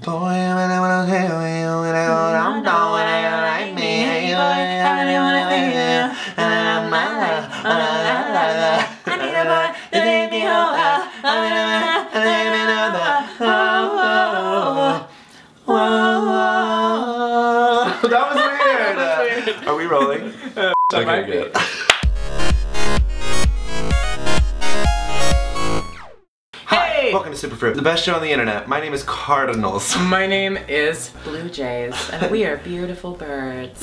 boy, when I wanna hear you, when I don't know when I like me. Hey, boy, I really wanna hear you, and I'm my life. I need a boy to take me home. That was weird. Are we rolling? Okay, good. Hi, welcome to Superfruit, the best show on the internet. My name is Cardinals. My name is Blue Jays, and we are beautiful birds.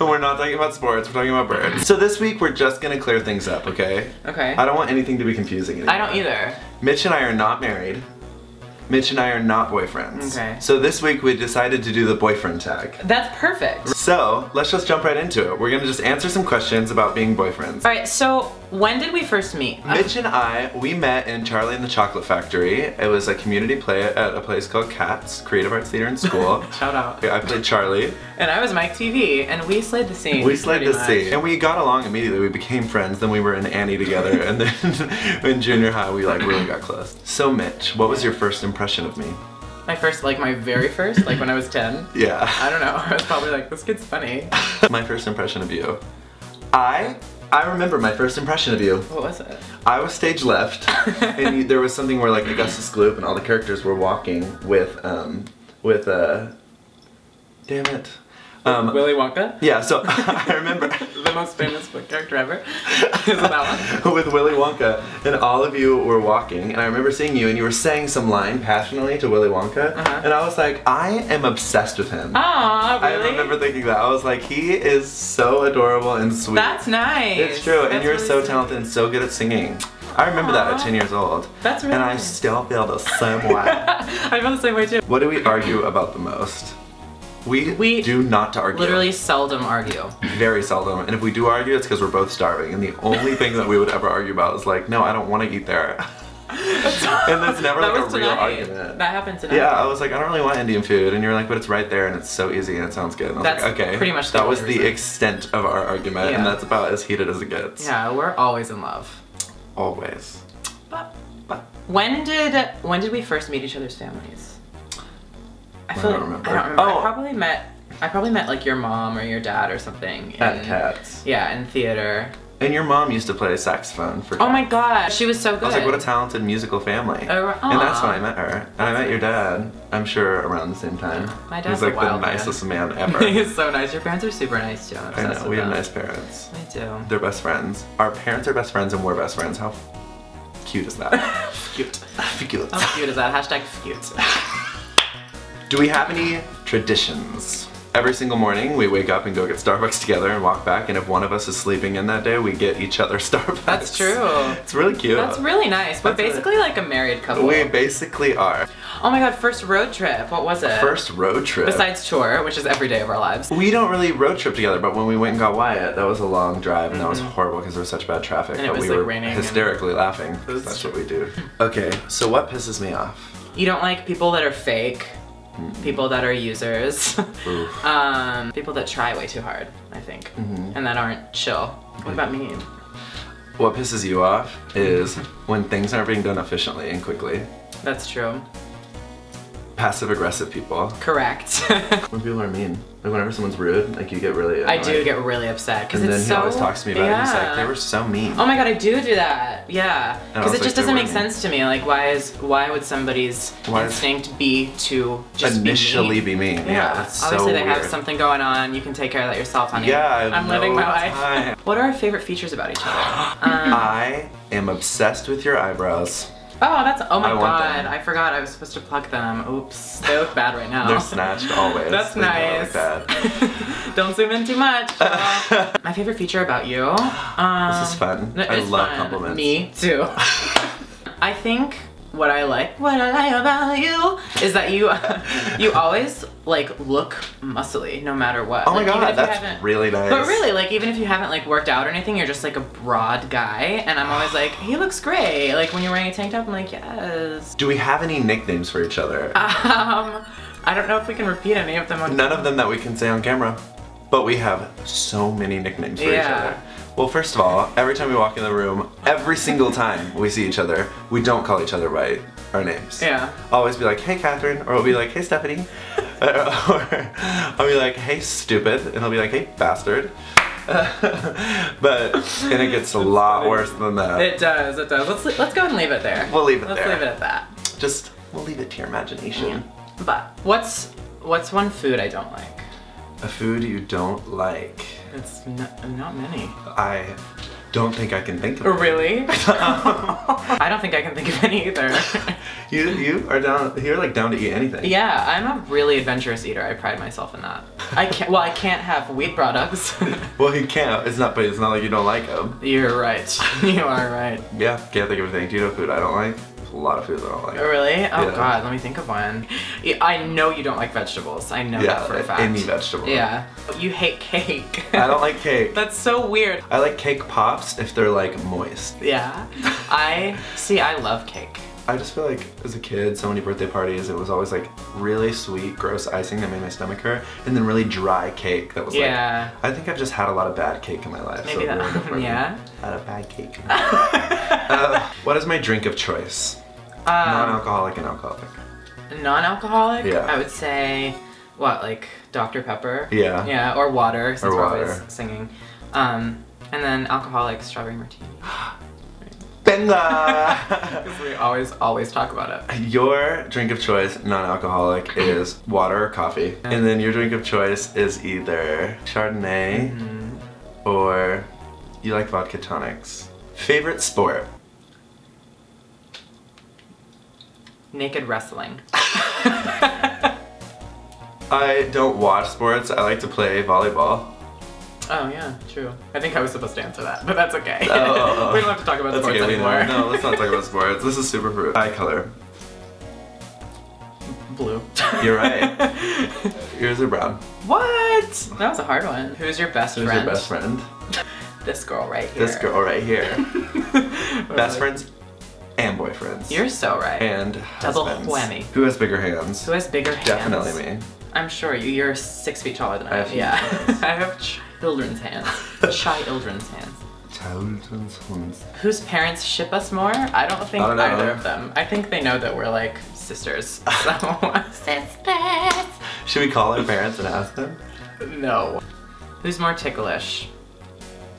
We're not talking about sports, we're talking about birds. So this week we're just gonna clear things up, okay? Okay. I don't want anything to be confusing anymore. I don't either. Mitch and I are not married. Mitch and I are not boyfriends. Okay. So this week we decided to do the boyfriend tag. That's perfect. So let's just jump right into it. We're gonna just answer some questions about being boyfriends. Alright, so when did we first meet? Mitch and I, we met in Charlie and the Chocolate Factory. It was a community play at a place called Cats, Creative Arts Theater in school. Shout out. I played Charlie. And I was Mike TV, and we slayed the scene. We slayed the scene. And we got along immediately. We became friends, then we were in Annie together, and then in junior high we like really got close. So Mitch, what was your first impression of me? My first, like my very first, like when I was 10. Yeah. I don't know, I was probably like, this kid's funny. My first impression of you. I remember my first impression of you. What was it? I was stage left, and there was something where like Augustus Gloop and all the characters were walking with damn it. Willy Wonka? Yeah, so I remember the most famous book character ever. Is it that one? with Willy Wonka, and all of you were walking, and I remember seeing you, and you were saying some line passionately to Willy Wonka, and I was like, I am obsessed with him. Aw, really? I remember thinking that. I was like, he is so adorable and sweet. That's nice. It's true, and That's you're really so sweet. talented and so good at singing. I remember that at 10 years old. That's really And I nice. still feel the same way. I feel the same way too. What do we argue about the most? We do not argue. Literally seldom argue. Very seldom. And if we do argue, it's because we're both starving. And the only thing that we would ever argue about is like, no, I don't want to eat there. And that's never like a real argument. That happened tonight. Yeah, I was like, I don't really want Indian food. And you're like, but it's right there and it's so easy and it sounds good. And I was That's like, okay. pretty much that was the the reason. extent of our argument. Yeah. And that's about as heated as it gets. Yeah, we're always in love. Always. But when did we first meet each other's families? I don't remember. Oh. I probably met like your mom or your dad or something. At Cats. Yeah, in theater. And your mom used to play saxophone for Oh my god, she was so good. I was like, what a talented musical family. And that's when I met her. And I met your dad, I'm sure, around the same time. My dad's He's like a wild the man. nicest man ever. He's so nice. Your parents are super nice too. I'm I obsessed know, with we have them. nice parents. We do. They're best friends. Our parents are best friends and we're best friends. How cute is that? Cute. Cute. How cute is that? Hashtag cute. Do we have any traditions? Every single morning we wake up and go get Starbucks together and walk back, and if one of us is sleeping in that day, we get each other Starbucks. That's true. It's really cute. That's really nice. We're basically like a married couple. We basically are. Oh my god, first road trip. What was it? First road trip. Besides tour, which is every day of our lives. We don't really road trip together, but when we went and got Wyatt, that was a long drive and that was horrible because there was such bad traffic. And it but was, we like, were raining hysterically laughing. That's what we do. Okay, so what pisses me off? You don't like people that are fake, people that are users, people that try way too hard, I think, and that aren't chill. What about me? What pisses you off is when things aren't being done efficiently and quickly. That's true. Passive-aggressive people. Correct. When people are mean. Like whenever someone's rude, like you get really annoyed. I do get really upset because And it's then so. he always talks to me about it. He's like, they were so mean. Oh my god, I do that. Yeah, And I because was it just like, doesn't they make were sense to me. Like, why would somebody's instinct be to just initially be mean? Yeah, that's so obviously they weird. have something going on. You can take care of that yourself, honey. Yeah, I'm living my life. time. What are our favorite features about each other? I am obsessed with your eyebrows. Oh, oh my I want god, them. I forgot I was supposed to pluck them. Oops, they look bad right now. They're snatched always. That's They don't nice. look bad. Don't zoom in too much. My favorite feature about you. This is fun. No, I it's love fun. compliments. Me too. I think what I like about you is that you always like look muscly no matter what. Oh my Like, even god, if you that's haven't- really nice. But really, like even if you haven't like worked out or anything, you're just like a broad guy, and I'm always like, he looks great. Like when you're wearing a tank top, I'm like, yes. Do we have any nicknames for each other? I don't know if we can repeat any of them on None of them that we can say on camera. But we have so many nicknames for each other. Well, first of all, every time we walk in the room, every single time we see each other, we don't call each other right. our names. Yeah. I'll always be like, hey Catherine, or I'll be like, hey Stephanie. Or I'll be like, hey stupid, and he'll be like, hey bastard. And it gets a lot worse than that. It does, it does. Let's go and leave it there. We'll leave it there. Let's leave it at that. Just, we'll leave it to your imagination. Yeah. But what's one food I don't like? A food you don't like? It's not many. I don't think I can think of it. Really? I don't think I can think of any either. You're like down to eat anything. Yeah, I'm a really adventurous eater. I pride myself in that. I can't have wheat products. Well, you can't. But it's not like you don't like them. You're right. You are right. Yeah, can't think of anything. Do you know food I don't like? There's a lot of foods I don't like. Really? Oh yeah. God, let me think of one. I know you don't like vegetables. I know that for a fact. Any vegetable. Yeah. You hate cake. I don't like cake. That's so weird. I like cake pops if they're like moist. Yeah. I love cake. I just feel like as a kid, so many birthday parties, it was always like really sweet, gross icing that made my stomach hurt, and then really dry cake that was yeah. like, I think I've just had a lot of bad cake in my life. Maybe so that, yeah. A lot of bad cake. What is my drink of choice? Non-alcoholic and alcoholic. Non-alcoholic? Yeah. I would say, what, like Dr. Pepper? Yeah. Yeah, or water, since or we're water. always singing. And then alcoholic, strawberry martini. Benga! Because we always talk about it. Your drink of choice, non-alcoholic, is water or coffee. And then your drink of choice is either Chardonnay or you like vodka tonics. Favorite sport? Naked wrestling. I don't watch sports. I like to play volleyball. Oh yeah, true. I think I was supposed to answer that, but that's okay. Oh. We don't have to talk about That's sports okay, anymore. No, let's not talk about sports. This is Superfruit. Eye color. Blue. You're right. Yours are brown. What? That was a hard one. Who's your best friend? Who's your best friend? This girl right here. This girl right here. Best friends and boyfriends. You're so right. And double husbands. whammy. Who has bigger hands? Who has bigger hands? Definitely me. I'm sure you're 6 feet taller than I am. have Yeah. hands. I have children's hands. Children's hands. Children's hands. Whose parents ship us more? I don't think either of them. I think they know that we're like sisters. So sisters. Should we call our parents and ask them? No. Who's more ticklish?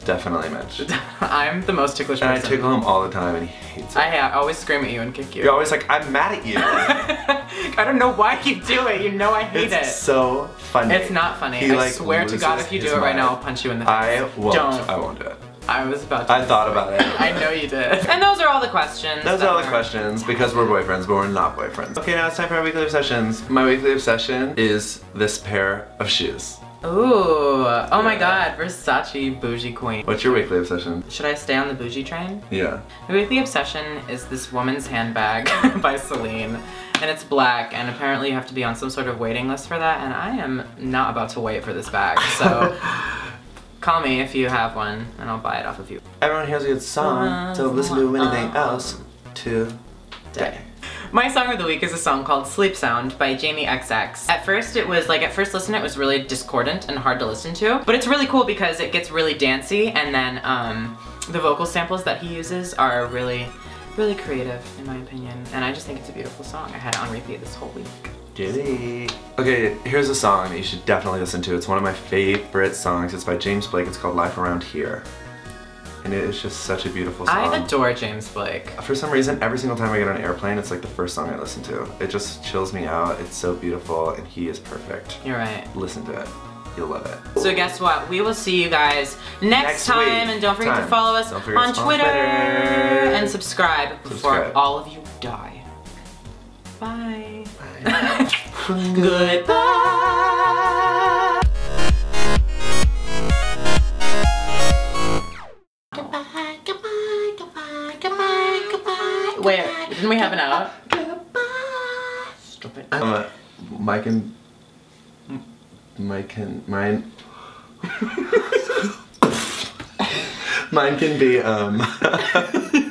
Definitely Mitch. I'm the most ticklish And person. I tickle him all the time and he hates it. I always scream at you and kick you. You're always like, I'm mad at you. I don't know why you do it. You know I hate it. It's so funny. It's not funny. He, I swear to God, if you do it right now, I'll punch you in the face. I won't. Don't. I won't do it. I was about to. I thought about it. I know you did. And those are all the questions. Those are all the questions because we're boyfriends, but we're not boyfriends. Okay, now it's time for our weekly obsessions. My weekly obsession is this pair of shoes. Ooh. Oh my God. Versace bougie queen. What's your weekly obsession? Should I stay on the bougie train? Yeah. My weekly obsession is this woman's handbag by Celine. And it's black, and apparently you have to be on some sort of waiting list for that, and I am not about to wait for this bag, so call me if you have one, and I'll buy it off of you. Everyone here's a good song. Don't listen to anything else today. My song of the week is a song called Sleep Sound by Jamie XX. At first listen it was really discordant and hard to listen to, but it's really cool because it gets really dancey, and then the vocal samples that he uses are really creative, in my opinion, and I just think it's a beautiful song. I had it on repeat this whole week. Giddy. Okay, here's a song that you should definitely listen to. It's one of my favorite songs. It's by James Blake. It's called Life Around Here. And it is just such a beautiful song. I adore James Blake. For some reason, every single time I get on an airplane, it's like the first song I listen to. It just chills me out. It's so beautiful, and he is perfect. You're right. Listen to it. You'll love it. So guess what? We will see you guys next time, week. and don't forget to follow us on Twitter and subscribe before all of you die. Bye. Bye. Goodbye. Wait, didn't we have an out? Stop it. Mine can be